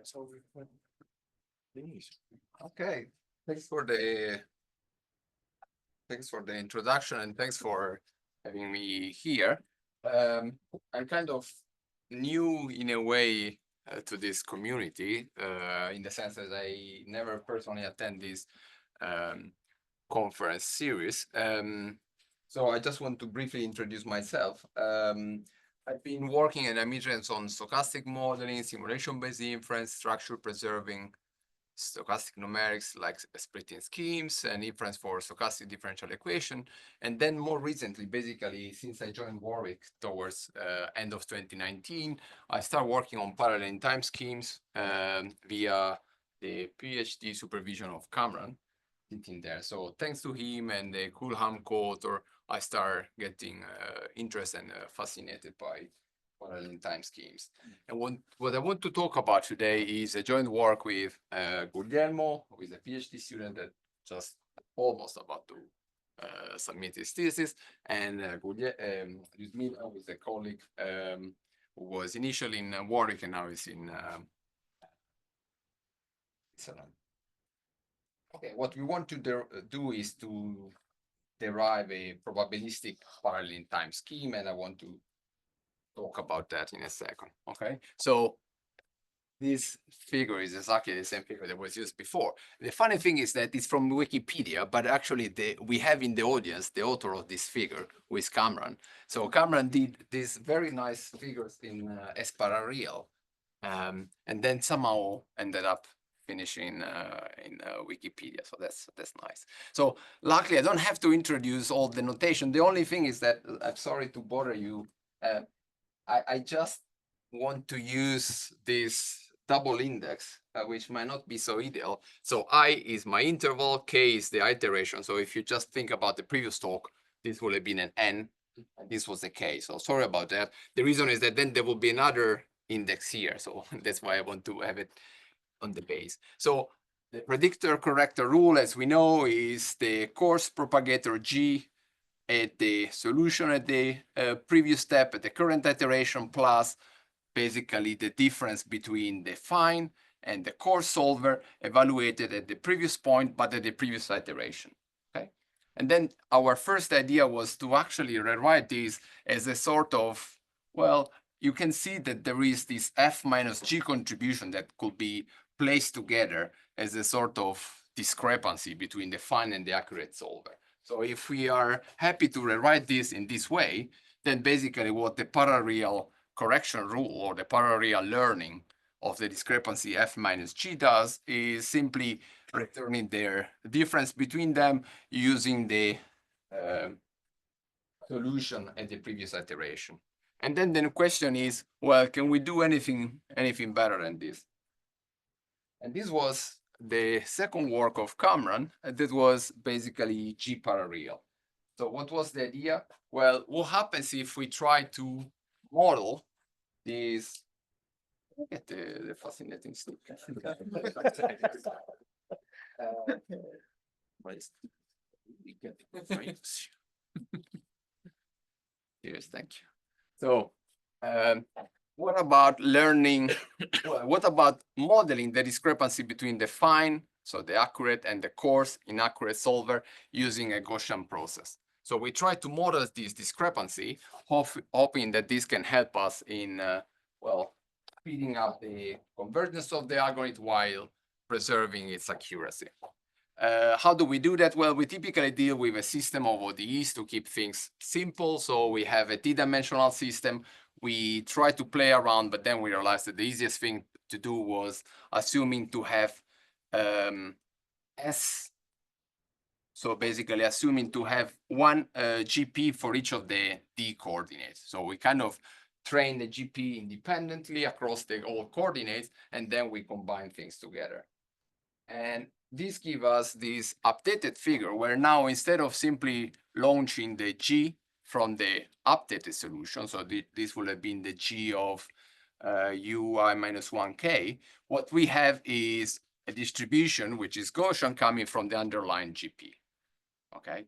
So we put these. Okay, thanks for the introduction and thanks for having me here. I'm kind of new in a way to this community in the sense that I never personally attend this conference series. So I just want to briefly introduce myself. I've been working and I'm interested on stochastic modeling, simulation-based inference, structure preserving, stochastic numerics like splitting schemes and inference for stochastic differential equation. And then more recently, basically, since I joined Warwick towards end of 2019, I started working on parallel time schemes via the PhD supervision of Cameron in there. So thanks to him and the Coolham co-author, I start getting interested and fascinated by parallel time schemes. And what I want to talk about today is a joint work with Guglielmo, who is a PhD student that just almost about to submit his thesis, and Lyudmila, who is a colleague who was initially in Warwick and now is in Switzerland. Okay, what we want to do is to derive a probabilistic parallel time scheme, and I want to talk about that in a second. Okay, so this figure is exactly the same figure that was used before. The funny thing is that it's from Wikipedia, but actually we have in the audience the author of this figure, who is Cameron. So Cameron did these very nice figures in ProbParareal, and then somehow ended up finishing in Wikipedia. So that's nice. So luckily, I don't have to introduce all the notation. The only thing is that I'm sorry to bother you. I just want to use this double index, which might not be so ideal. So I is my interval, k is the iteration. So if you just think about the previous talk, this would have been an n, and this was a k. So sorry about that. The reason is that then there will be another index here. So that's why I want to have it on the base. So the predictor corrector rule, as we know, is the coarse propagator g at the solution at the previous step at the current iteration plus basically the difference between the fine and the coarse solver evaluated at the previous point but at the previous iteration. Okay, and then our first idea was to actually rewrite this as a sort of, well, you can see that there is this f minus g contribution that could be placed together as a sort of discrepancy between the fine and the accurate solver. So if we are happy to rewrite this in this way, then basically what the ProbParareal correction rule or the ProbParareal learning of the discrepancy f minus g does is simply returning their difference between them using the solution at the previous iteration. And then the question is, well, can we do anything better than this? And this was the second work of Cameron, that was basically ProbParareal. So what was the idea? Well, what happens if we try to model this? Look at the fascinating stick. Yes, thank you. So, what about learning? Well, what about modeling the discrepancy between the fine, so the accurate, and the coarse inaccurate solver using a Gaussian process? So we try to model this discrepancy, hoping that this can help us in, well, speeding up the convergence of the algorithm while preserving its accuracy. How do we do that? Well, we typically deal with a system of ODEs to keep things simple. So we have a t-dimensional system. We try to play around, but then we realized that the easiest thing to do was assuming to have S. So basically assuming to have one GP for each of the D coordinates. So we kind of train the GP independently across the all coordinates, and then we combine things together. And this gives us this updated figure where now instead of simply launching the G from the updated solution, so this would have been the G of ui minus 1k, what we have is a distribution which is Gaussian coming from the underlying GP. Okay.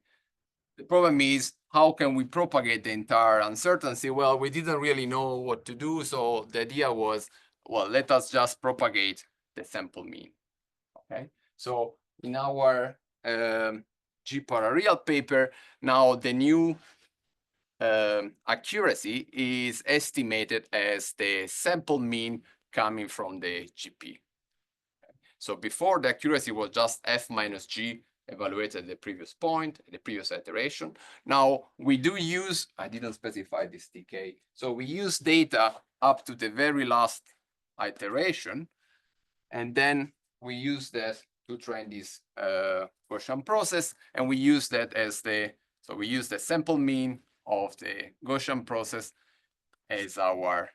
The problem is, how can we propagate the entire uncertainty? Well, we didn't really know what to do, so the idea was well, let us just propagate the sample mean. Okay, so in our G-ParaReal paper, now the new accuracy is estimated as the sample mean coming from the GP. So before, the accuracy was just F minus G evaluated at the previous point, the previous iteration. Now we do use, I didn't specify this TK, so we use data up to the very last iteration, and then we use that to train this Gaussian process, and we use that as so we use the sample mean of the Gaussian process as our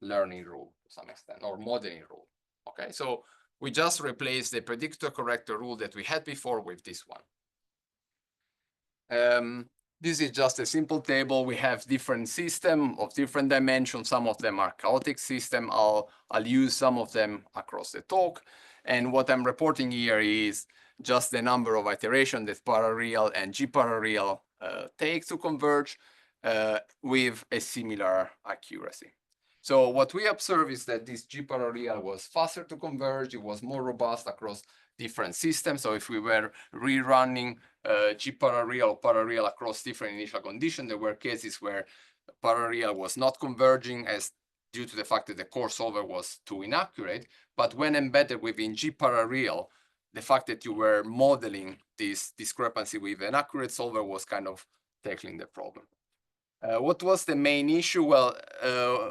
learning rule to some extent, or modeling rule. Okay, so we just replace the predictor corrector rule that we had before with this one. This is just a simple table. We have different systems of different dimensions. Some of them are chaotic system. I'll use some of them across the talk. And what I'm reporting here is just the number of iterations that ParaReal and G-ParaReal take to converge with a similar accuracy. So what we observe is that this G-ParaReal was faster to converge. It was more robust across different systems. So if we were rerunning G-ParaReal or ParaReal across different initial conditions, there were cases where ParaReal was not converging as due to the fact that the core solver was too inaccurate. But when embedded within G-ParaReal, the fact that you were modeling this discrepancy with an accurate solver was kind of tackling the problem. What was the main issue? Well,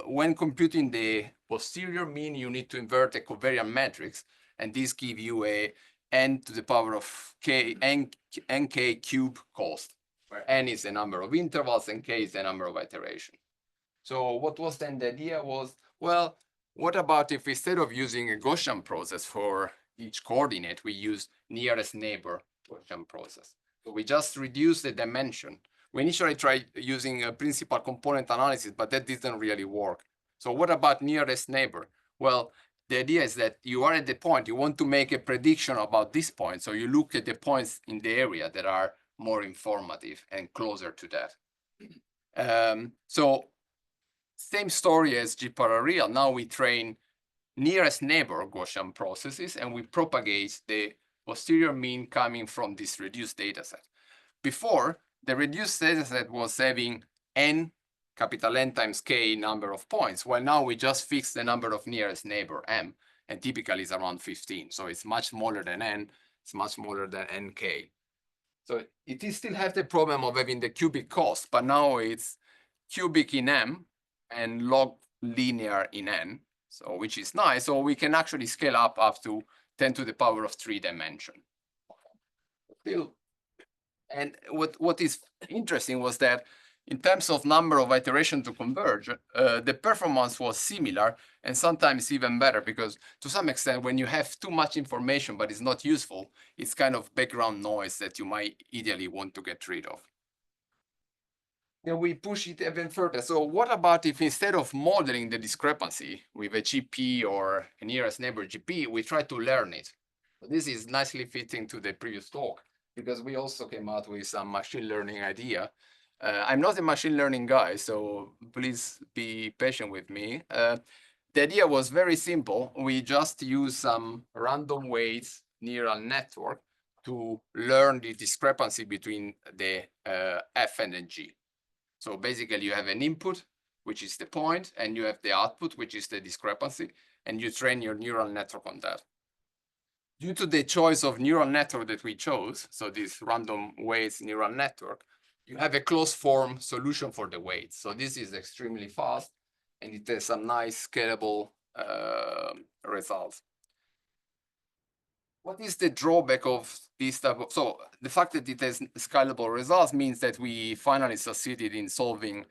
when computing the posterior mean, you need to invert a covariant matrix, and this gives you a n to the power of nk cube cost, where n is the number of intervals and k is the number of iterations. So what was then the idea was, well, what about if instead of using a Gaussian process for each coordinate, we use nearest neighbor Gaussian process? So we just reduce the dimension. We initially tried using a principal component analysis, but that didn't really work. So what about nearest neighbor? Well, the idea is that you are at the point, you want to make a prediction about this point. So you look at the points in the area that are more informative and closer to that. So same story as G-ParaReal. Now we train nearest neighbor Gaussian processes, and we propagate the posterior mean coming from this reduced data set. Before, the reduced dataset was having n, capital N times k number of points, while now we just fix the number of nearest neighbor, m, and typically it's around 15. So it's much smaller than n, it's much smaller than nk. So it still has the problem of having the cubic cost, but now it's cubic in m and log linear in n, so which is nice. So we can actually scale up to 10 to the power of 3 dimension. Still. And what is interesting was that in terms of number of iterations to converge, the performance was similar and sometimes even better, because to some extent, when you have too much information but it's not useful, it's kind of background noise that you might ideally want to get rid of. Then we push it even further. So what about if instead of modeling the discrepancy with a GP or a nearest neighbor GP, we try to learn it? This is nicely fitting to the previous talk, because we also came out with some machine learning idea. I'm not a machine learning guy, so please be patient with me. The idea was very simple. We just use some random weights neural network to learn the discrepancy between the F and the G. So basically you have an input, which is the point, and you have the output, which is the discrepancy, and you train your neural network on that. Due to the choice of neural network that we chose, so this random weights neural network, you have a closed form solution for the weights. So this is extremely fast, and it has some nice scalable results. What is the drawback of this type of, so the fact that it has scalable results means that we finally succeeded in solving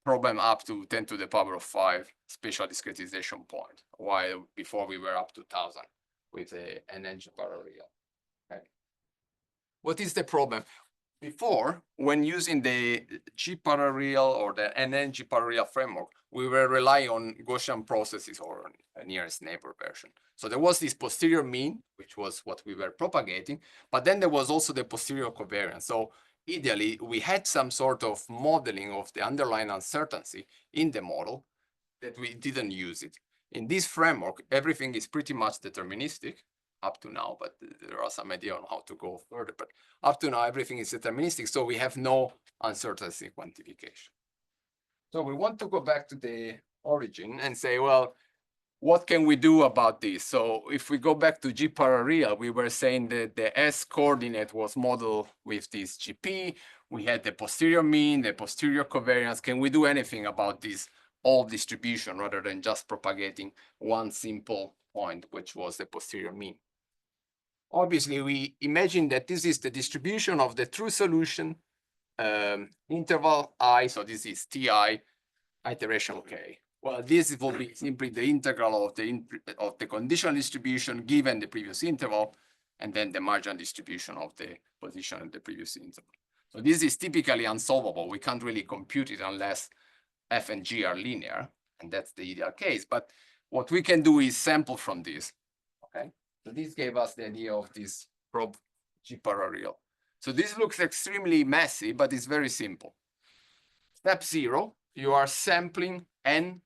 problem up to 10 to the power of 5 spatial discretization point, while before we were up to 1000 with an G-ParaReal. Okay. What is the problem? Before, when using the G-ParaReal or the G-ParaReal framework, we were relying on Gaussian processes or a nearest neighbor version. So there was this posterior mean, which was what we were propagating, but then there was also the posterior covariance. So ideally, we had some sort of modeling of the underlying uncertainty in the model, that we didn't use it. In this framework, everything is pretty much deterministic up to now, but there are some idea on how to go further. But up to now, everything is deterministic, so we have no uncertainty quantification. So we want to go back to the origin and say, well, what can we do about this? So if we go back to G-parareal, we were saying that the S coordinate was modeled with this GP. We had the posterior mean, the posterior covariance. Can we do anything about this all distribution rather than just propagating one simple point, which was the posterior mean? Obviously, we imagine that this is the distribution of the true solution interval I, so this is Ti, iteration k. Well, this will be simply the integral of the conditional distribution given the previous interval, and then the marginal distribution of the position at the previous interval. So this is typically unsolvable. We can't really compute it unless f and g are linear, and that's the ideal case. But what we can do is sample from this. Okay, so this gave us the idea of this prob G-parareal. So this looks extremely messy, but it's very simple. Step 0, you are sampling n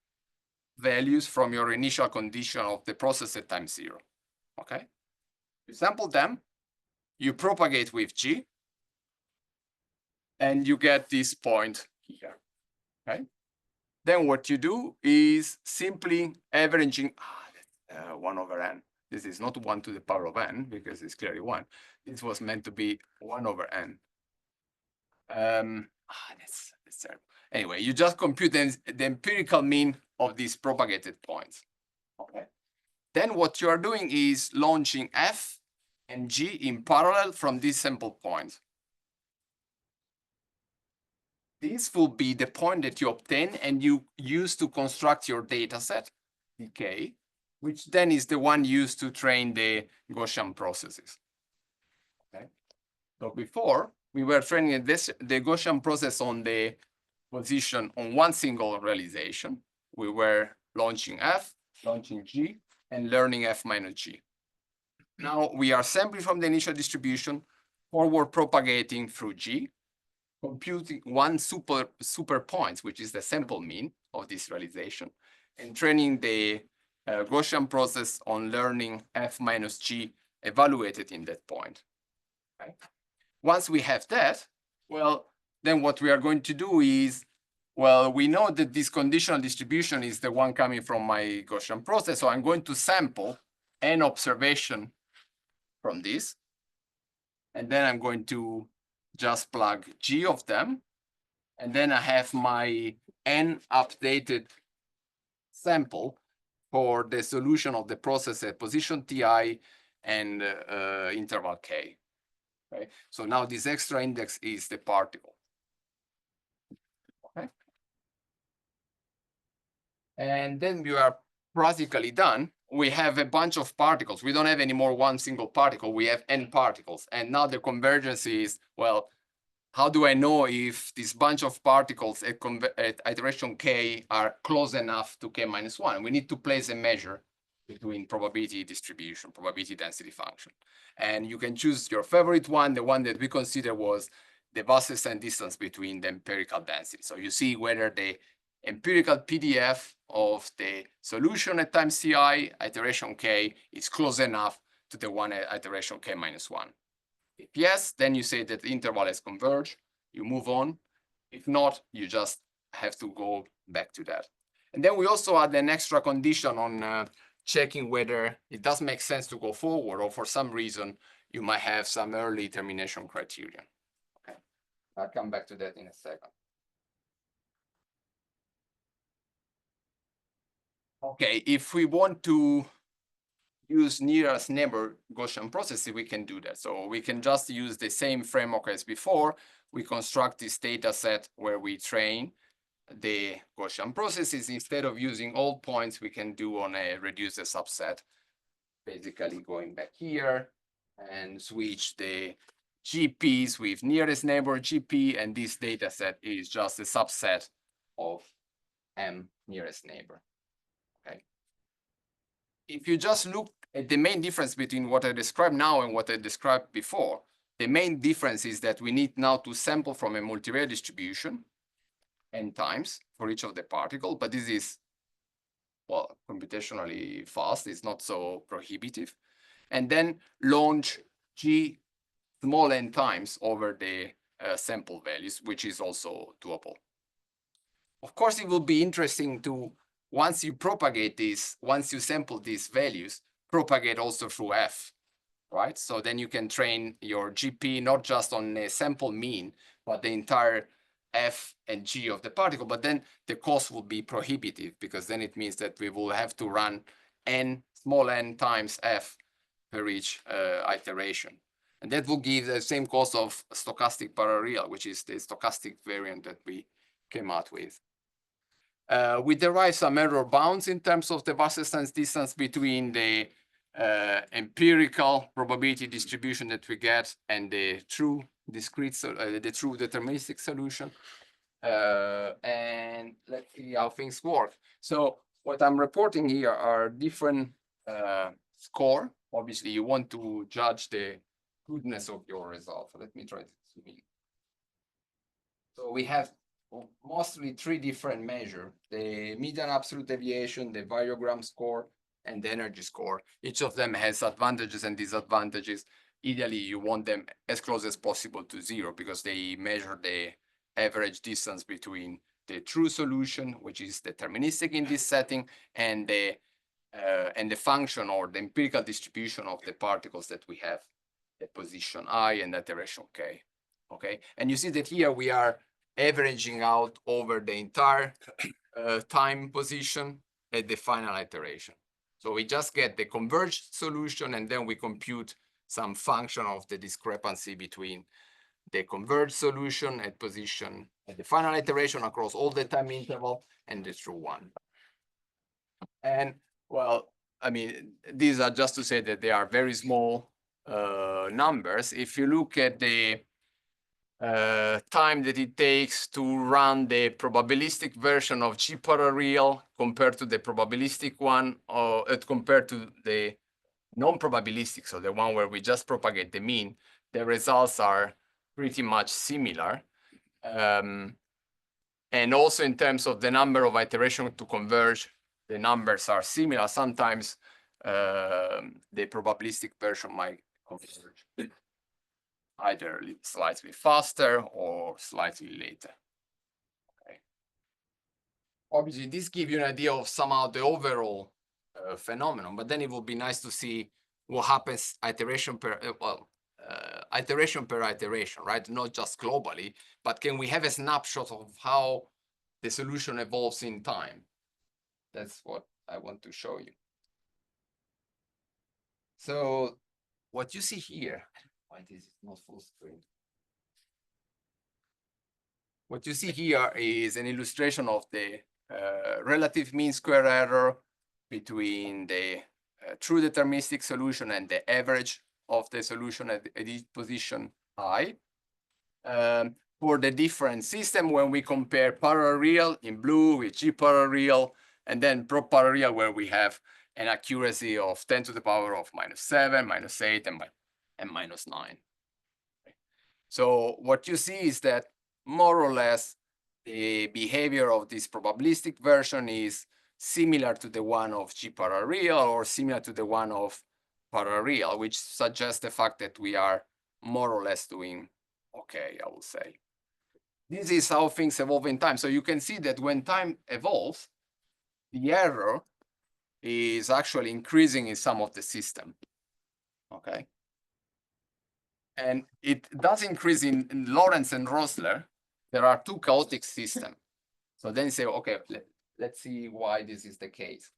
values from your initial condition of the process at time 0. Okay, you sample them, you propagate with g, and you get this point here. Okay, then what you do is simply averaging 1 over n. This is not 1 to the power of n because it's clearly 1. This was meant to be 1 over n. That's terrible. Anyway, you just compute the empirical mean of these propagated points. Okay. Then what you are doing is launching f and g in parallel from these sample points. This will be the point that you obtain and you use to construct your data set, dk, which then is the one used to train the Gaussian processes. Okay. So before, we were training the Gaussian process on the position on one single realization. We were launching f, launching g, and learning f minus g. Now we are sampling from the initial distribution, forward propagating through g, computing one super points, which is the sample mean of this realization, and training the Gaussian process on learning f minus g evaluated in that point. Okay. Once we have that, well, then what we are going to do is, well, we know that this conditional distribution is the one coming from my Gaussian process, so I'm going to sample n observation from this, and then I'm going to just plug g of them, and then I have my n updated sample for the solution of the process at position ti and interval k. Okay, so now this extra index is the particle. Okay, and then we are practically done. We have a bunch of particles. We don't have any more one single particle. We have n particles, and now the convergence is, well, how do I know if this bunch of particles at iteration k are close enough to k minus 1? We need to place a measure between probability distribution, probability density function. And you can choose your favorite one. The one that we consider was the Wasserstein distance between the empirical density. So you see whether the empirical PDF of the solution at time ci, iteration k, is close enough to the one at iteration k minus 1. If yes, then you say that the interval has converged, you move on. If not, you just have to go back to that. And then we also add an extra condition on checking whether it does make sense to go forward, or for some reason, you might have some early termination criterion. Okay, I'll come back to that in a second. Okay, if we want to use nearest neighbor Gaussian processes, we can do that. So we can just use the same framework as before. We construct this data set where we train the Gaussian processes. Instead of using all points, we can do on a reduce the subset, basically going back here and switch the GPs with nearest neighbor GP, and this data set is just a subset of M nearest neighbor. Okay. If you just look at the main difference between what I described now and what I described before, the main difference is that we need now to sample from a multivariate distribution n times for each of the particle, but this is well, computationally fast, it's not so prohibitive. And then launch G small n times over the sample values, which is also doable. Of course, it will be interesting to, once you propagate this, once you sample these values, propagate also through F, right? So then you can train your GP not just on a sample mean, but the entire F and G of the particle. But then the cost will be prohibitive, because then it means that we will have to run n, small n times F per each iteration. And that will give the same cost of stochastic parareal, which is the stochastic variant that we came out with. We derive some error bounds in terms of the Wasserstein's distance between the empirical probability distribution that we get and the true discrete, the true deterministic solution. And let's see how things work. So what I'm reporting here are different score. Obviously, you want to judge the goodness of your result. So let me try to zoom in. So we have mostly three different measures: the median absolute deviation, the variogram score, and the energy score. Each of them has advantages and disadvantages. Ideally, you want them as close as possible to zero, because they measure the average distance between the true solution, which is deterministic in this setting, and the function or the empirical distribution of the particles that we have at position I and at direction K. Okay, and you see that here we are averaging out over the entire time position at the final iteration. So we just get the converged solution, and then we compute some function of the discrepancy between the converged solution at position at the final iteration across all the time interval and the true one. And well, I mean, these are just to say that they are very small numbers. If you look at the time that it takes to run the probabilistic version of ProbParareal compared to the probabilistic one, or compared to the non-probabilistic, so the one where we just propagate the mean, the results are pretty much similar. And also in terms of the number of iterations to converge, the numbers are similar. Sometimes the probabilistic version might converge either slightly faster or slightly later. Okay. Obviously, this gives you an idea of somehow the overall phenomenon, but then it would be nice to see what happens iteration per iteration, right? Not just globally, but can we have a snapshot of how the solution evolves in time? That's what I want to show you. So what you see here, why this is not full screen? What you see here is an illustration of the relative mean square error between the true deterministic solution and the average of the solution at each position I. For the different system, when we compare ProbParareal in blue with ProbParareal, and then ProbParareal, where we have an accuracy of 10 to the power of -7, -8, and -9. So what you see is that more or less the behavior of this probabilistic version is similar to the one of ProbParareal or similar to the one of ProbParareal, which suggests the fact that we are more or less doing okay, I will say. This is how things evolve in time. So you can see that when time evolves, the error is actually increasing in some of the system, okay? And it does increase in Lorentz and Rosler. There are two chaotic systems. So then you say, okay, let's see why this is the case.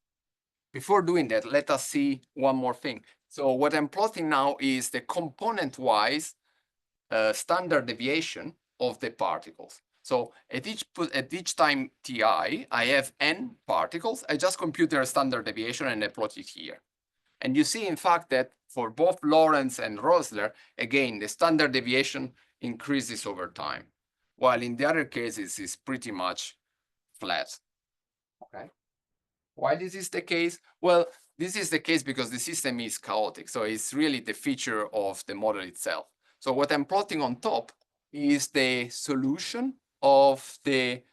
Before doing that, let us see one more thing. So what I'm plotting now is the component-wise standard deviation of the particles. So at each time ti, I have n particles. I just compute their standard deviation and I plot it here. And you see, in fact, that for both Lorentz and Rosler, again, the standard deviation increases over time, while in the other cases, it's pretty much flat. Okay. Why this is the case? Well, this is the case because the system is chaotic. So it's really the feature of the model itself. So what I'm plotting on top is the solution of the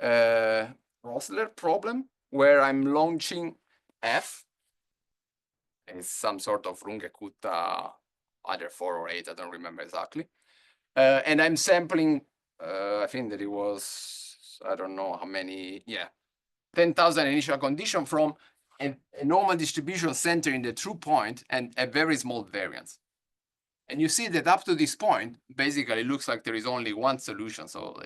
Rosler problem where I'm launching F. It's some sort of Runge-Kutta, either 4 or 8, I don't remember exactly. And I'm sampling, I think that it was, I don't know how many, 10,000 initial condition from a normal distribution center in the true point and a very small variance. And you see that up to this point, basically it looks like there is only one solution, so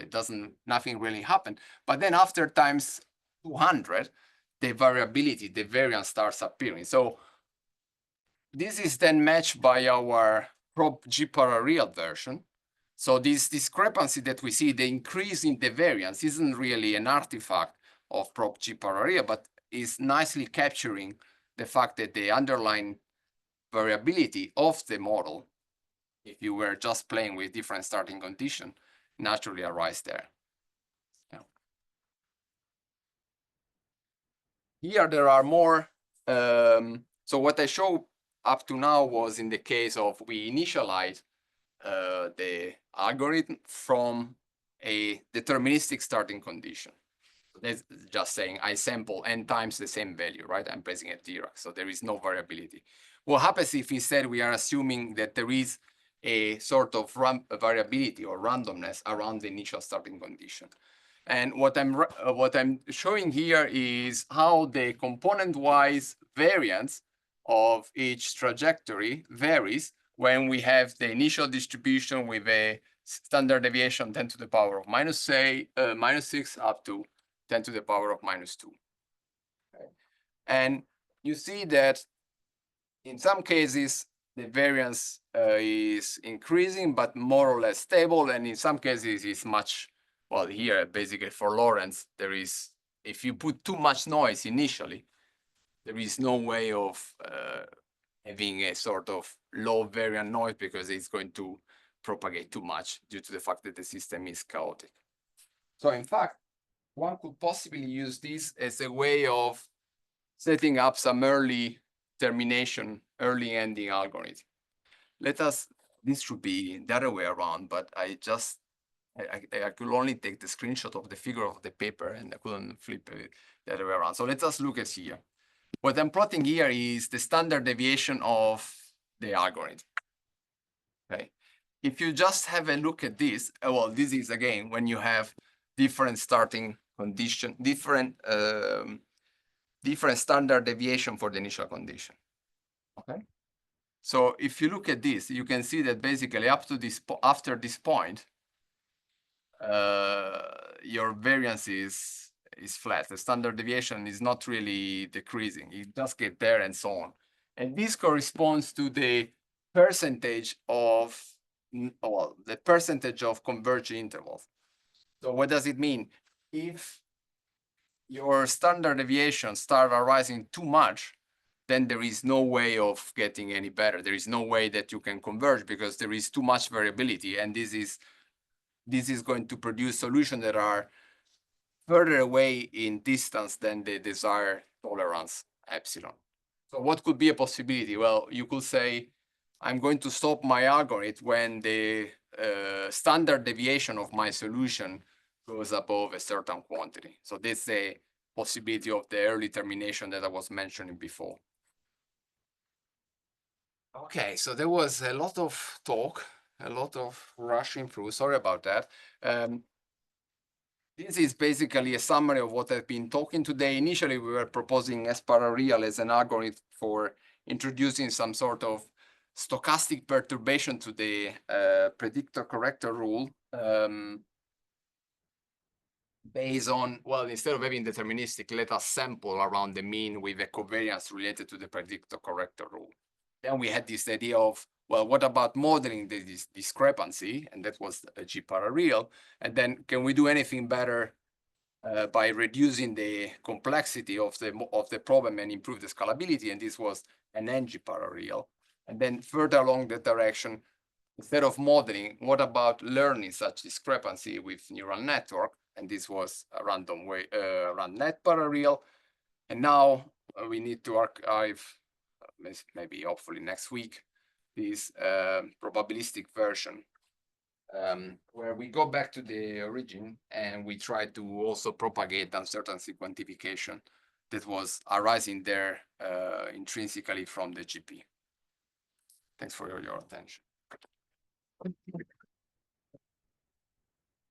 nothing really happened. But then after times 200, the variability, the variance starts appearing. So this is then matched by our ProbParareal version. So this discrepancy that we see, the increase in the variance, isn't really an artifact of ProbParareal, but is nicely capturing the fact that the underlying variability of the model, if you were just playing with different starting condition, naturally arise there. Yeah. Here there are more. So what I showed up to now was in the case of we initialize the algorithm from a deterministic starting condition. That's just saying I sample n times the same value, right? I'm placing a Dirac, so there is no variability. What happens if instead we are assuming that there is a sort of variability or randomness around the initial starting condition? And what I'm showing here is how the component-wise variance of each trajectory varies when we have the initial distribution with a standard deviation 10 to the power of minus 6 up to 10 to the power of minus 2. Okay. And you see that in some cases, the variance is increasing, but more or less stable. And in some cases, it's much, well, here, basically for Lorentz, there is, if you put too much noise initially, there is no way of having a sort of low variant noise because it's going to propagate too much due to the fact that the system is chaotic. So in fact, one could possibly use this as a way of setting up some early termination, early ending algorithm. This should be the other way around, but I could only take the screenshot of the figure of the paper and I couldn't flip it the other way around. So let us look at here. What I'm plotting here is the standard deviation of the algorithm. Okay. If you just have a look at this, well, this is again when you have different starting condition, different standard deviation for the initial condition. Okay. So if you look at this, you can see that basically up to this after this point, your variance is flat. The standard deviation is not really decreasing. You just get there and so on. And this corresponds to the percentage of, well, the percentage of converging intervals. So what does it mean? If your standard deviation start arising too much, then there is no way of getting any better. There is no way that you can converge because there is too much variability. And this is going to produce solutions that are further away in distance than the desired tolerance epsilon. So what could be a possibility? Well, you could say, I'm going to stop my algorithm when the standard deviation of my solution goes above a certain quantity. So this is a possibility of the early termination that I was mentioning before. Okay, so there was a lot of talk, a lot of rushing through. Sorry about that. This is basically a summary of what I've been talking today. Initially, we were proposing ProbParareal as an algorithm for introducing some sort of stochastic perturbation to the predictor corrector rule based on, well, instead of having deterministic, let us sample around the mean with a covariance related to the predictor corrector rule. Then we had this idea of, well, what about modeling this discrepancy? And that was ProbParareal. And then can we do anything better by reducing the complexity of the problem and improve the scalability? And this was an ProbParareal. And then further along that direction, instead of modeling, what about learning such discrepancy with neural network? And this was a random way, NetParareal. And now we need to archive, maybe hopefully next week, this probabilistic version, where we go back to the origin and we try to also propagate uncertainty quantification that was arising there intrinsically from the GP. Thanks for your attention.